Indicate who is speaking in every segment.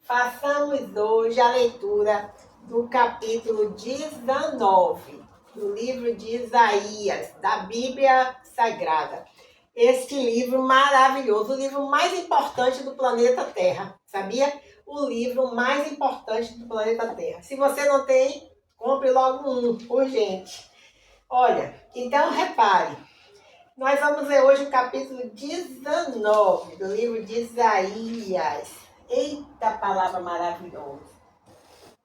Speaker 1: Façamos hoje a leitura do capítulo 19 do livro de Isaías, da Bíblia Sagrada. Este livro maravilhoso, o livro mais importante do planeta Terra, sabia? O livro mais importante do planeta Terra. Se você não tem, compre logo um, urgente. Olha, então repare, nós vamos ler hoje o capítulo 19 do livro de Isaías. Eita, palavra maravilhosa.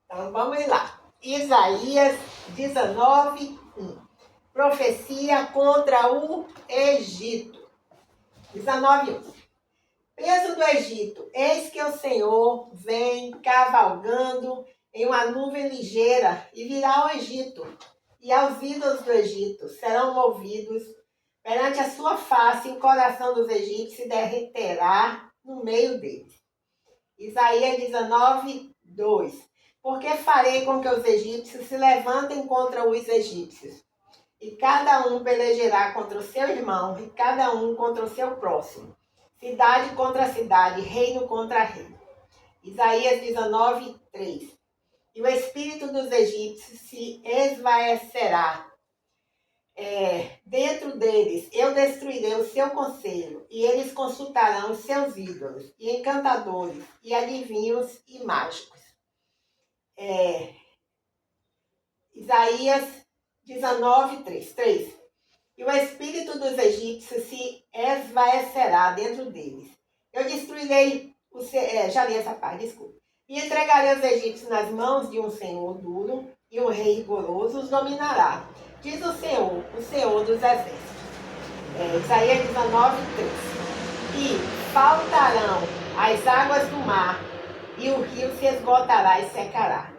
Speaker 1: Então vamos lá. Isaías 19, 1. Profecia contra o Egito. 19, 1. Peso do Egito, eis que o Senhor vem cavalgando em uma nuvem ligeira e virá ao Egito. E aos ídolos do Egito serão movidos perante a sua face, e o coração dos egípcios se derreterá no meio deles. Isaías 19, 2. Porque farei com que os egípcios se levantem contra os egípcios, e cada um pelejará contra o seu irmão, e cada um contra o seu próximo. Cidade contra cidade, reino contra reino. Isaías 19, 3. E o espírito dos egípcios se esvaecerá. Dentro deles eu destruirei o seu conselho, e eles consultarão os seus ídolos, e encantadores, e adivinhos e mágicos. Isaías 19, 3. E o espírito dos egípcios se esvaecerá dentro deles. Eu destruirei já li essa parte, desculpa. E entregarei os egípcios nas mãos de um senhor duro, e um rei rigoroso os dominará. Diz o Senhor dos exércitos. Isaías 19, 3. E faltarão as águas do mar, e o rio se esgotará e secará.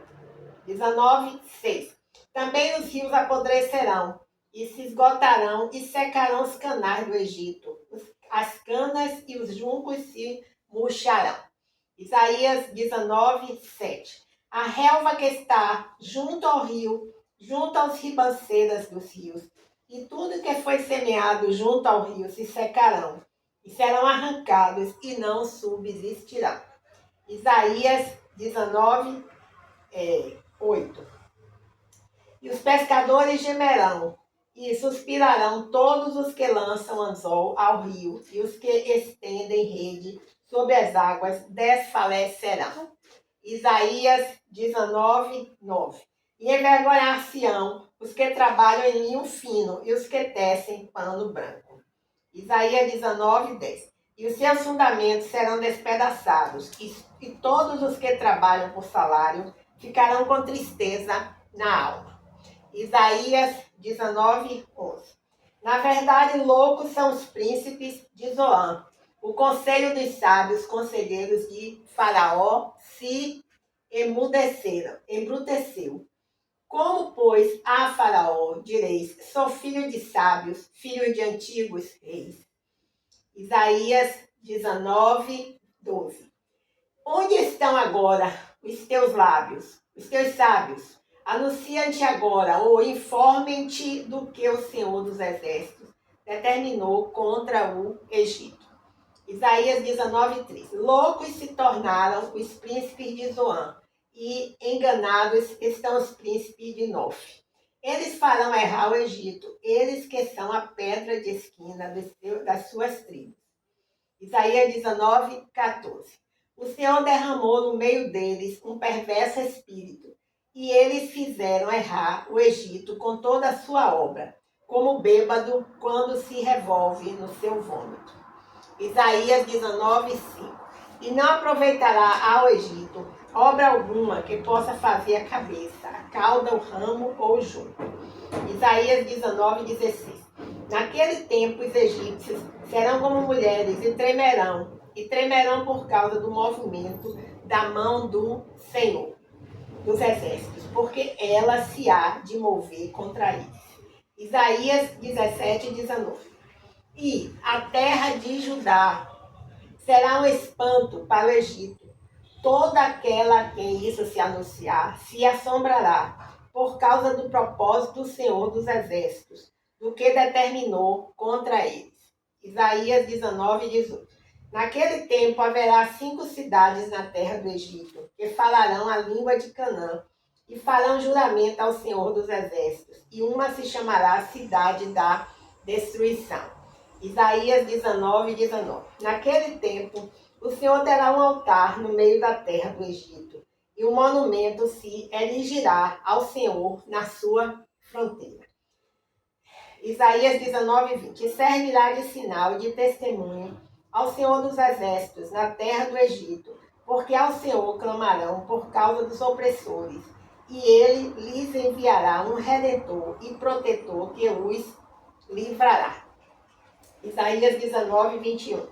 Speaker 1: 19, 6. Também os rios apodrecerão, e se esgotarão e secarão os canais do Egito. As canas e os juncos se murcharão. Isaías 19, 7. A relva que está junto ao rio, junto aos ribanceiras dos rios, e tudo que foi semeado junto ao rio se secarão, e serão arrancados e não subsistirão. Isaías 19, 8. E os pescadores gemerão, e suspirarão todos os que lançam anzol ao rio, e os que estendem rede sobre as águas desfalecerão. Isaías 19, 9. E envergonhar-se-ão os que trabalham em linho fino, e os que tecem pano branco. Isaías 19, 10. E os seus fundamentos serão despedaçados, e todos os que trabalham por salário ficarão com tristeza na alma. Isaías 19, 11. Na verdade, loucos são os príncipes de Zoan. O conselho dos sábios conselheiros de Faraó se embruteceu. Como, pois, a Faraó direis, sou filho de sábios, filho de antigos reis. Isaías 19, 12. Onde estão agora os teus lábios, os teus sábios? Anuncia-te agora, ou informem-te do que o Senhor dos Exércitos determinou contra o Egito. Isaías 19, 3. Loucos se tornaram os príncipes de Zoan, e enganados estão os príncipes de Nof. Eles farão errar o Egito, eles que são a pedra de esquina das suas tribos. Isaías 19, 14. O Senhor derramou no meio deles um perverso espírito, e eles fizeram errar o Egito com toda a sua obra, como bêbado quando se revolve no seu vômito. Isaías 19, 5. E não aproveitará ao Egito obra alguma que possa fazer a cabeça, a cauda, o ramo ou o junco. Isaías 19, 16. Naquele tempo os egípcios serão como mulheres e tremerão por causa do movimento da mão do Senhor dos exércitos, porque ela se há de mover contra eles. Isaías 17, 19. E a terra de Judá será um espanto para o Egito. Toda aquela a quem isso se anunciar se assombrará, por causa do propósito do Senhor dos Exércitos, do que determinou contra eles. Isaías 19, 18. Naquele tempo haverá 5 cidades na terra do Egito, que falarão a língua de Canaã, e farão juramento ao Senhor dos Exércitos, e uma se chamará Cidade da Destruição. Isaías 19:19. Naquele tempo, o Senhor terá um altar no meio da terra do Egito, e um monumento se erigirá ao Senhor na sua fronteira. Isaías 19:20. E servirá de sinal e de testemunho ao Senhor dos Exércitos na terra do Egito, porque ao Senhor clamarão por causa dos opressores, e ele lhes enviará um redentor e protetor que os livrará. Isaías 19:21.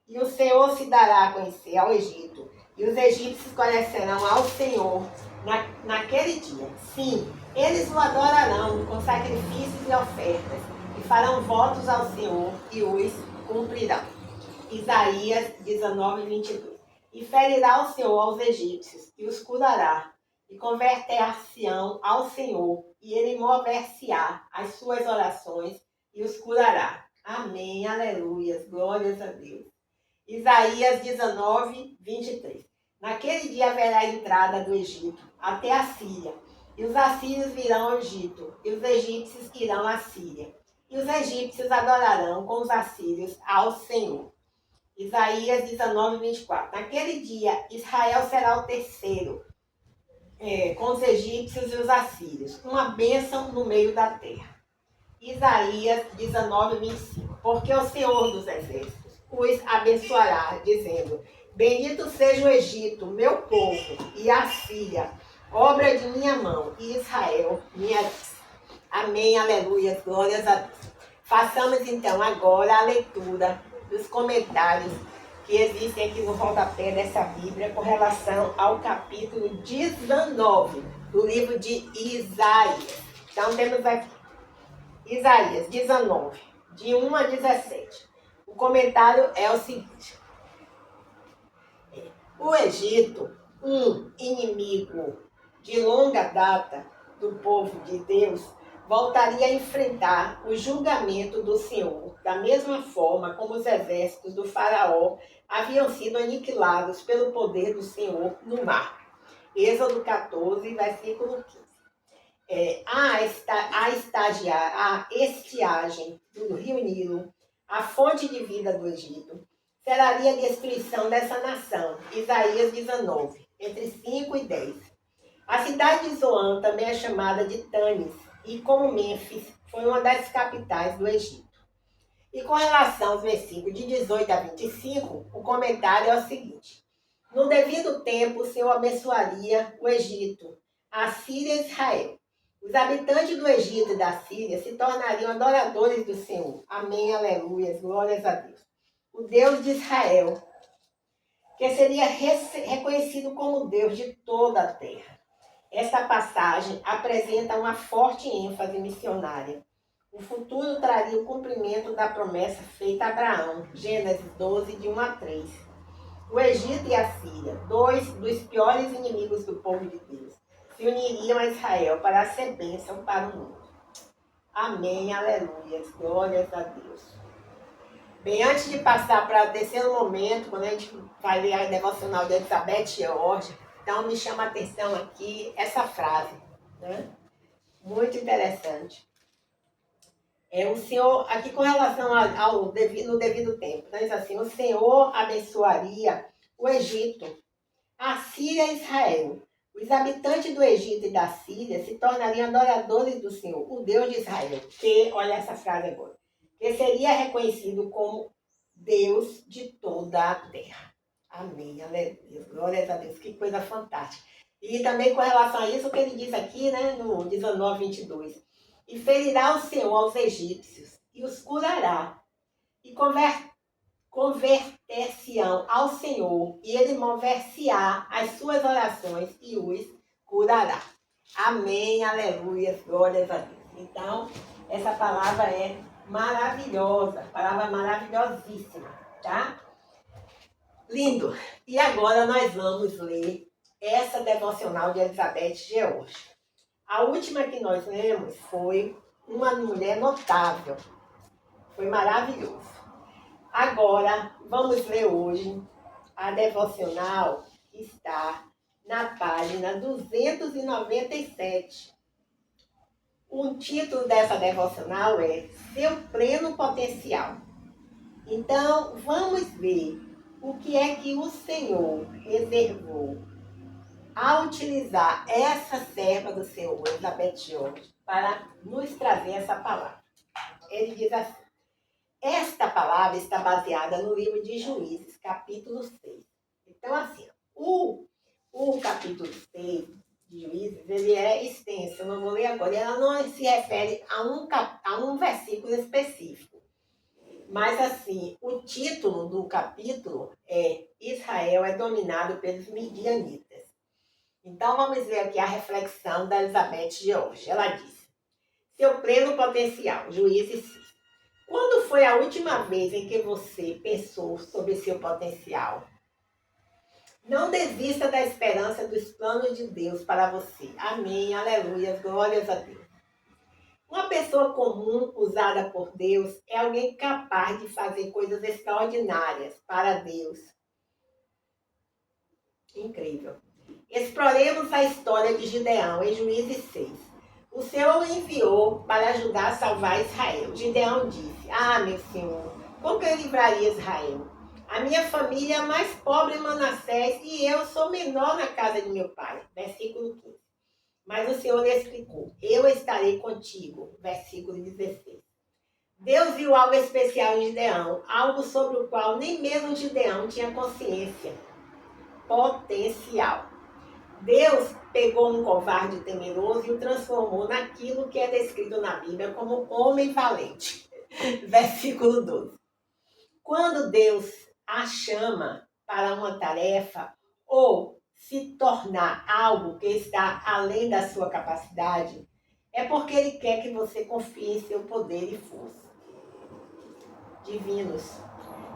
Speaker 1: E o Senhor se dará a conhecer ao Egito, e os egípcios conhecerão ao Senhor naquele dia. Sim, eles o adorarão com sacrifícios e ofertas, e farão votos ao Senhor e os cumprirão. Isaías 19:22. E ferirá o Senhor aos egípcios, e os curará, e converter-se-ão ao Senhor, e ele mover-se-á as suas orações, e os curará. Amém, aleluias, glórias a Deus. Isaías 19:23. Naquele dia haverá entrada do Egito até a Síria, e os assírios virão ao Egito, e os egípcios irão à Síria, e os egípcios adorarão com os assírios ao Senhor. Isaías 19:24. Naquele dia Israel será o terceiro, com os egípcios e os assírios, uma bênção no meio da terra. Isaías 19:25. Porque o Senhor dos Exércitos os abençoará, dizendo: Bendito seja o Egito, meu povo, e a Síria, obra de minha mão, e Israel, minha herança. Amém, aleluia, glórias a Deus. Façamos então agora a leitura dos comentários que existem aqui no rodapé dessa Bíblia com relação ao capítulo 19 do livro de Isaías. Então temos aqui Isaías 19, de 1 a 17. O comentário é o seguinte: o Egito, um inimigo de longa data do povo de Deus, voltaria a enfrentar o julgamento do Senhor, da mesma forma como os exércitos do faraó haviam sido aniquilados pelo poder do Senhor no mar. Êxodo 14, versículo 15. A estiagem do rio Nilo, a fonte de vida do Egito, seraria a destruição dessa nação. Isaías 19, entre 5 e 10. A cidade de Zoan também é chamada de Tanis, e como Mênfis, foi uma das capitais do Egito. E com relação aos versículos de 18 a 25, o comentário é o seguinte: no devido tempo, o Senhor abençoaria o Egito, a Síria e Israel. Os habitantes do Egito e da Síria se tornariam adoradores do Senhor. Amém, aleluia, glórias a Deus. O Deus de Israel, que seria reconhecido como Deus de toda a terra. Esta passagem apresenta uma forte ênfase missionária. O futuro traria o cumprimento da promessa feita a Abraão, Gênesis 12, de 1 a 3. O Egito e a Síria, dois dos piores inimigos do povo de Deus, se uniriam a Israel para ser bênção para o mundo. Amém, aleluia, glórias a Deus. Bem, antes de passar para o terceiro momento, quando a gente vai ler a devocional de Elizabeth George, então me chama a atenção aqui essa frase, né? Muito interessante. O Senhor, aqui com relação no devido tempo, diz assim: o Senhor abençoaria o Egito, a Síria e Israel. Os habitantes do Egito e da Síria se tornariam adoradores do Senhor, o Deus de Israel, que, olha essa frase agora, que seria reconhecido como Deus de toda a terra. Amém, aleluia, glórias a Deus, que coisa fantástica. E também com relação a isso, o que ele diz aqui, né, no 19:22, e ferirá o Senhor aos egípcios, e os curará, e converter-se-ão ao Senhor, e ele mover-se-á as suas orações, e os curará. Amém, aleluia, glórias a Deus. Então, essa palavra é maravilhosa, palavra maravilhosíssima, tá? Lindo! E agora nós vamos ler essa devocional de Elizabeth George. A última que nós lemos foi uma mulher notável. Foi maravilhoso. Agora, vamos ler hoje a devocional que está na página 297. O título dessa devocional é Seu Pleno Potencial. Então, vamos ver o que é que o Senhor reservou ao utilizar essa serva do Senhor, Elizabeth George, para nos trazer essa palavra. Ele diz assim: esta palavra está baseada no livro de Juízes, capítulo 6. Então, assim, o capítulo 6 de Juízes, ele é extenso, eu não vou ler agora, ela não se refere a um versículo específico. Mas, assim, o título do capítulo é Israel é dominado pelos midianitas. Então, vamos ver aqui a reflexão da Elizabeth George. Ela diz: seu pleno potencial, Juízes 6. Quando foi a última vez em que você pensou sobre seu potencial? Não desista da esperança dos planos de Deus para você. Amém, aleluia, glórias a Deus. Uma pessoa comum usada por Deus é alguém capaz de fazer coisas extraordinárias para Deus. Incrível. Exploremos a história de Gideão em Juízes 6. O Senhor o enviou para ajudar a salvar Israel. Gideão disse: ah, meu Senhor, como que eu livraria Israel? A minha família é mais pobre em Manassés e eu sou menor na casa de meu pai. Versículo 15. Mas o Senhor lhe explicou: eu estarei contigo. Versículo 16. Deus viu algo especial em Gideão, algo sobre o qual nem mesmo Gideão tinha consciência. Potencial. Deus pegou um covarde temeroso e o transformou naquilo que é descrito na Bíblia como homem valente. Versículo 12. Quando Deus a chama para uma tarefa ou se tornar algo que está além da sua capacidade, é porque Ele quer que você confie em seu poder e força. Divinos.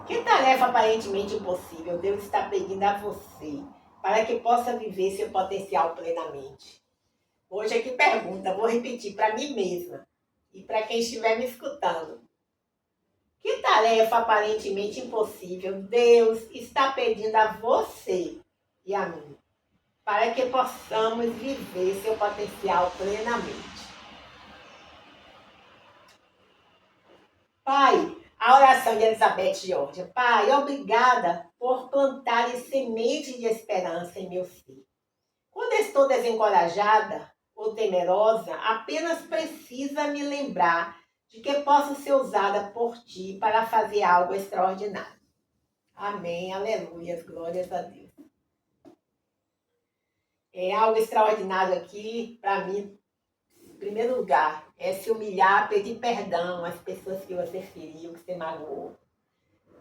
Speaker 1: Que tarefa aparentemente impossível Deus está pedindo a você para que possa viver seu potencial plenamente? Hoje aqui pergunta, vou repetir para mim mesma e para quem estiver me escutando. Que tarefa aparentemente impossível Deus está pedindo a você e a mim para que possamos viver seu potencial plenamente? Pai, a oração de Elizabeth George. Pai, obrigada por plantar semente de esperança em meu ser. Quando estou desencorajada ou temerosa, apenas precisa me lembrar de que posso ser usada por ti para fazer algo extraordinário. Amém, aleluia, glórias a Deus. É algo extraordinário aqui, para mim, em primeiro lugar, é se humilhar, pedir perdão às pessoas que você feriu, que você magoou.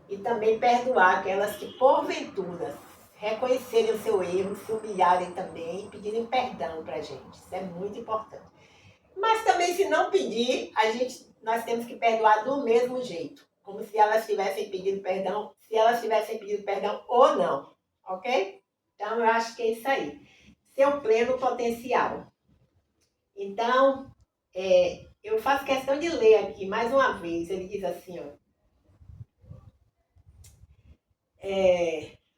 Speaker 1: E também perdoar aquelas que, porventura, reconhecerem o seu erro, se humilharem também e pedirem perdão para a gente. Isso é muito importante. Mas também, se não pedir, nós temos que perdoar do mesmo jeito. Como se elas tivessem pedido perdão, se elas tivessem pedido perdão ou não. Ok? Então, eu acho que é isso aí. Seu pleno potencial. Então, eu faço questão de ler aqui mais uma vez. Ele diz assim, ó.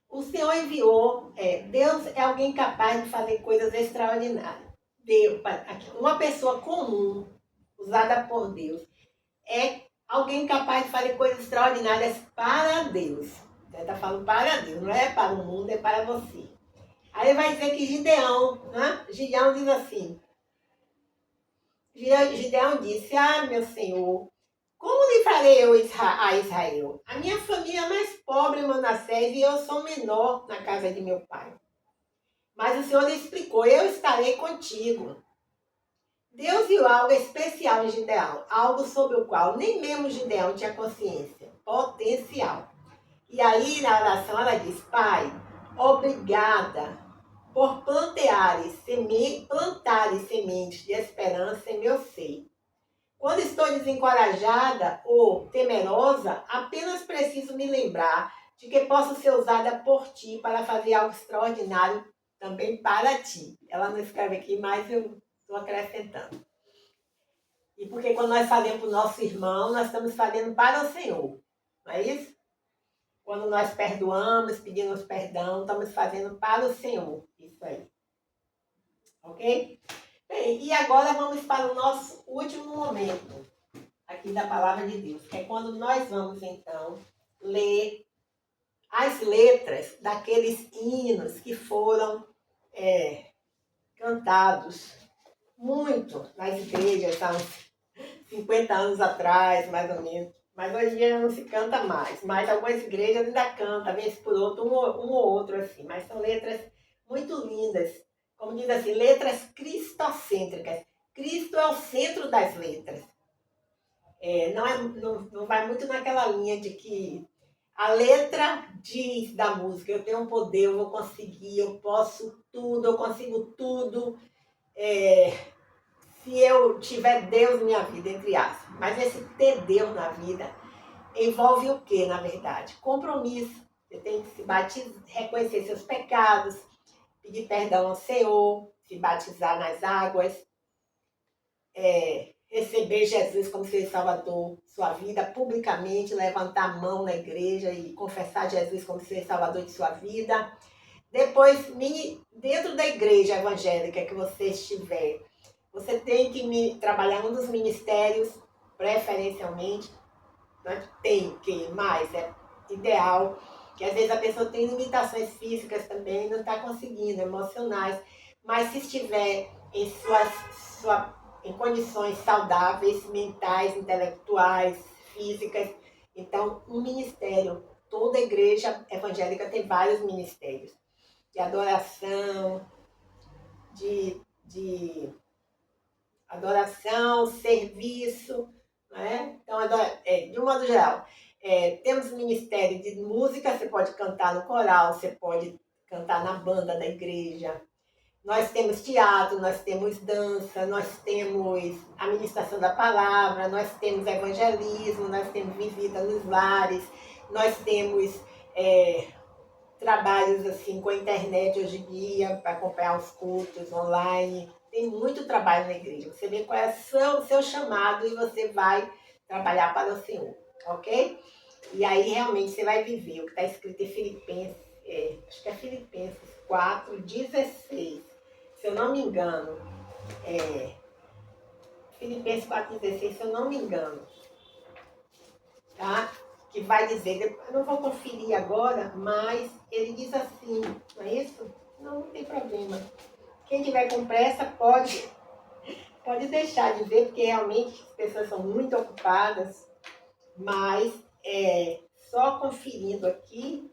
Speaker 1: O Senhor enviou, Deus é alguém capaz de fazer coisas extraordinárias. Deus, uma pessoa comum, usada por Deus, é alguém capaz de fazer coisas extraordinárias para Deus. Você está falando para Deus, não é para o mundo, é para você. Aí ele vai dizer que Gideão, né? Gideão diz assim, Gideão disse: ah, meu Senhor, como livrarei eu a Israel? A minha família é mais pobre em Manassés e eu sou menor na casa de meu pai. Mas o Senhor lhe explicou: eu estarei contigo. Deus viu algo especial em Gideão, algo sobre o qual nem mesmo Gideão tinha consciência. Potencial. E aí, na oração, ela diz: Pai, obrigada por plantares sementes de esperança em meu ser. Quando estou desencorajada ou temerosa, apenas preciso me lembrar de que posso ser usada por ti para fazer algo extraordinário também para ti. Ela não escreve aqui, mas eu estou acrescentando. E porque quando nós fazemos para o nosso irmão, nós estamos fazendo para o Senhor. Não é isso? Quando nós perdoamos, pedimos perdão, estamos fazendo para o Senhor. Isso aí. Ok? Bem, e agora vamos para o nosso último momento aqui da Palavra de Deus, que é quando nós vamos, então, ler as letras daqueles hinos que foram cantados muito nas igrejas há uns 50 anos atrás, mais ou menos. Mas hoje em dia não se canta mais. Mas algumas igrejas ainda cantam, vez por outro, um ou outro assim. Mas são letras muito lindas. Como diz assim, letras cristocêntricas. Cristo é o centro das letras. Não vai muito naquela linha de que a letra diz da música, eu tenho um poder, eu vou conseguir, eu posso tudo, eu consigo tudo. Se eu tiver Deus na minha vida, entre aspas. Mas esse ter Deus na vida envolve o quê, na verdade? Compromisso. Você tem que se batizar, reconhecer seus pecados, pedir perdão ao Senhor, se batizar nas águas, receber Jesus como seu Salvador, sua vida publicamente, levantar a mão na igreja e confessar Jesus como seu Salvador de sua vida. Depois, dentro da igreja evangélica que você estiver, você tem que trabalhar um dos ministérios, preferencialmente. Tem que, mas é ideal, que às vezes a pessoa tem limitações físicas também, não está conseguindo, emocionais, mas se estiver em condições saudáveis, mentais, intelectuais, físicas, então um ministério, toda igreja evangélica tem vários ministérios, de adoração, de adoração, serviço, né? Então, de um modo geral, temos ministério de música, você pode cantar no coral, você pode cantar na banda da igreja. Nós temos teatro, nós temos dança, nós temos a ministração da palavra, nós temos evangelismo, nós temos visita nos lares, nós temos trabalhos assim com a internet hoje em dia, para acompanhar os cultos online. Tem muito trabalho na igreja. Você vê qual é o seu chamado e você vai trabalhar para o Senhor, ok? E aí realmente você vai viver o que está escrito em Filipenses, acho que é Filipenses 4:16, se eu não me engano. Filipenses 4:16, se eu não me engano. Tá? Que vai dizer, eu não vou conferir agora, mas ele diz assim, não é isso? Não tem problema. Quem tiver com pressa pode deixar de ver, porque realmente as pessoas são muito ocupadas, mas só conferindo aqui,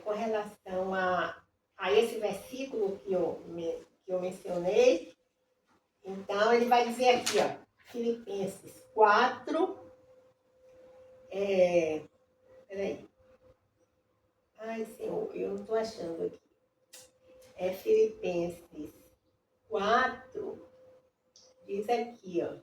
Speaker 1: com relação a esse versículo que eu mencionei, então ele vai dizer aqui, ó, Filipenses 4, peraí. Ai, Senhor, eu não estou achando aqui. É Filipenses 4, diz aqui, ó.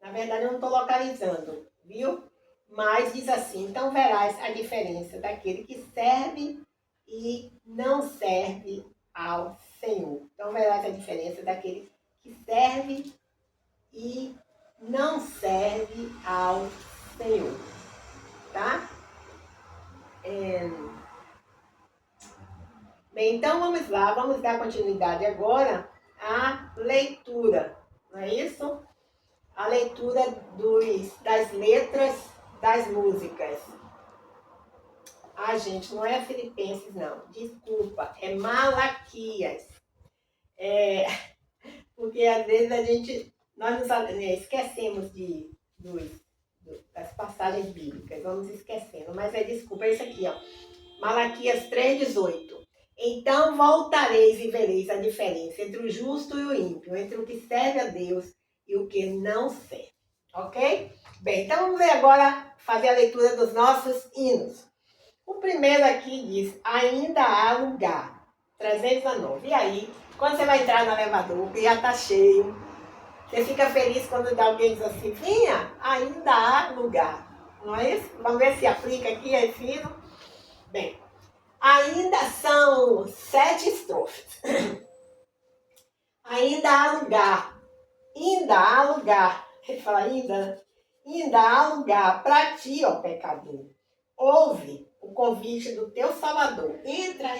Speaker 1: Na verdade, eu não estou localizando, viu? Mas diz assim, então verás a diferença daquele que serve e não serve ao Senhor. Então verás a diferença daquele que serve e não serve ao Senhor, tá? Bem, então vamos lá, vamos dar continuidade agora à leitura, não é isso? A leitura das letras das músicas. Ah, gente, não é Filipenses, não. Desculpa, é Malaquias. Porque às vezes nós esquecemos das passagens bíblicas, vamos esquecendo. Mas desculpa, é isso aqui, ó. Malaquias 3:18. Então voltareis e vereis a diferença entre o justo e o ímpio, entre o que serve a Deus e o que não serve. Ok? Bem, então vamos ver agora, fazer a leitura dos nossos hinos. O primeiro aqui diz, ainda há lugar. 309. E aí, quando você vai entrar no elevador, que já está cheio, você fica feliz quando alguém diz assim, vinha, ainda há lugar. Não é isso? Vamos ver se aplica aqui esse hino. Bem, ainda são 7 estrofes. Ainda há lugar. ainda há lugar. Ele fala ainda há lugar para ti, ó pecador. Ouve o convite do teu Salvador. Entra,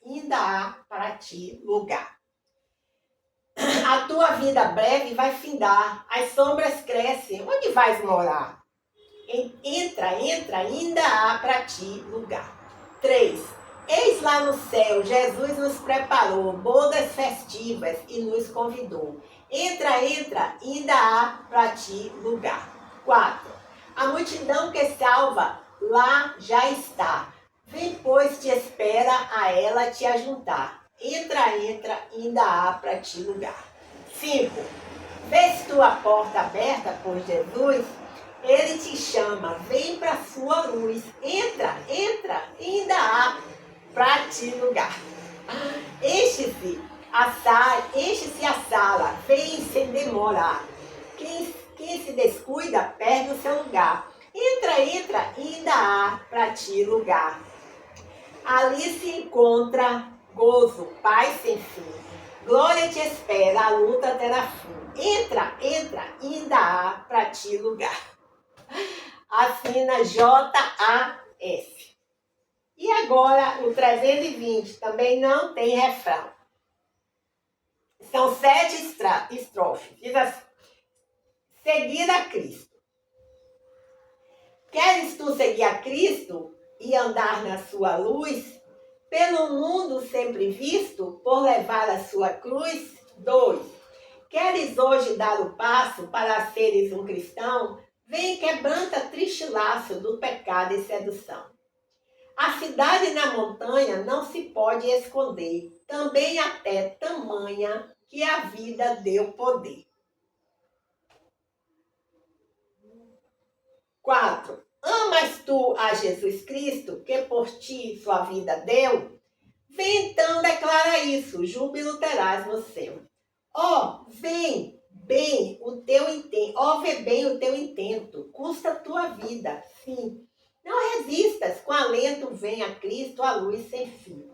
Speaker 1: ainda há para ti lugar. A tua vida breve vai findar, as sombras crescem. Onde vais morar? Entra, ainda há para ti lugar. 3. Eis lá no céu, Jesus nos preparou bodas festivas e nos convidou. Entra, ainda há para ti lugar. 4. A multidão que salva lá já está. Vem, pois, te espera a ela te ajuntar. Entra, ainda há para ti lugar. 5. Vês tu a porta aberta por Jesus? Ele te chama, vem para sua luz. Entra, ainda há para ti lugar. Enche-se a sala, vem sem demora. Quem se descuida perde o seu lugar. Entra, ainda há para ti lugar. Ali se encontra gozo, paz sem fim. Glória te espera, a luta terá fim. Entra, ainda há para ti lugar. Assina JAS. E agora o 320 também não tem refrão. São 7 estrofes. Diz assim: seguir a Cristo. Queres tu seguir a Cristo e andar na sua luz? Pelo mundo sempre visto, por levar a sua cruz? 2. Queres hoje dar o passo para seres um cristão? Vem, quebranta triste laço do pecado e sedução. A cidade na montanha não se pode esconder, também até tamanha que a vida deu poder. 4. Amas tu a Jesus Cristo, que por ti sua vida deu? Vem então, declara isso, júbilo terás no céu. Vê bem o teu intento, custa a tua vida, sim. Não resistas, com alento vem a Cristo a luz sem fim.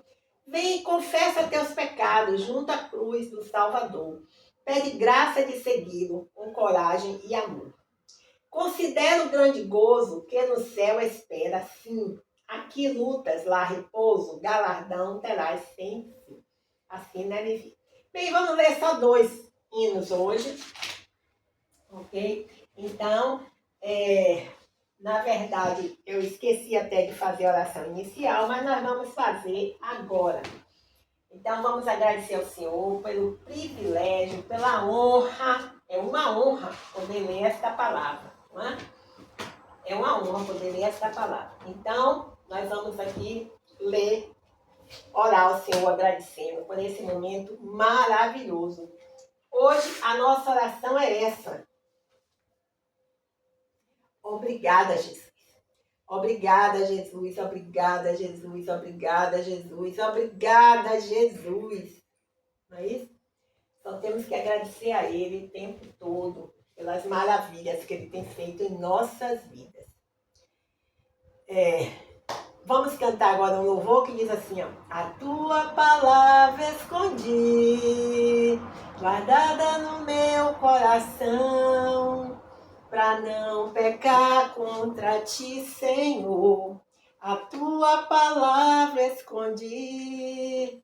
Speaker 1: Vem, confessa teus pecados junto à cruz do Salvador. Pede graça de segui-lo com coragem e amor. Considera o grande gozo que no céu espera, sim. Aqui lutas, lá repouso, galardão terás sem fim. Assim deve vir. Bem, vamos ler só 2 hinos hoje, ok? Então, na verdade, eu esqueci até de fazer a oração inicial, mas nós vamos fazer agora. Então, vamos agradecer ao Senhor pelo privilégio, pela honra. É uma honra poder ler esta palavra, não é? É uma honra poder ler esta palavra. Então, nós vamos aqui ler, orar ao Senhor agradecendo por esse momento maravilhoso. Hoje a nossa oração é essa. Obrigada, Jesus. Obrigada, Jesus. Obrigada, Jesus. Obrigada, Jesus. Obrigada, Jesus. Não é isso? Só temos que agradecer a Ele o tempo todo pelas maravilhas que Ele tem feito em nossas vidas. Vamos cantar agora um louvor que diz assim, ó. A tua palavra escondi, guardada no meu coração, pra não pecar contra ti, Senhor. A tua palavra escondi,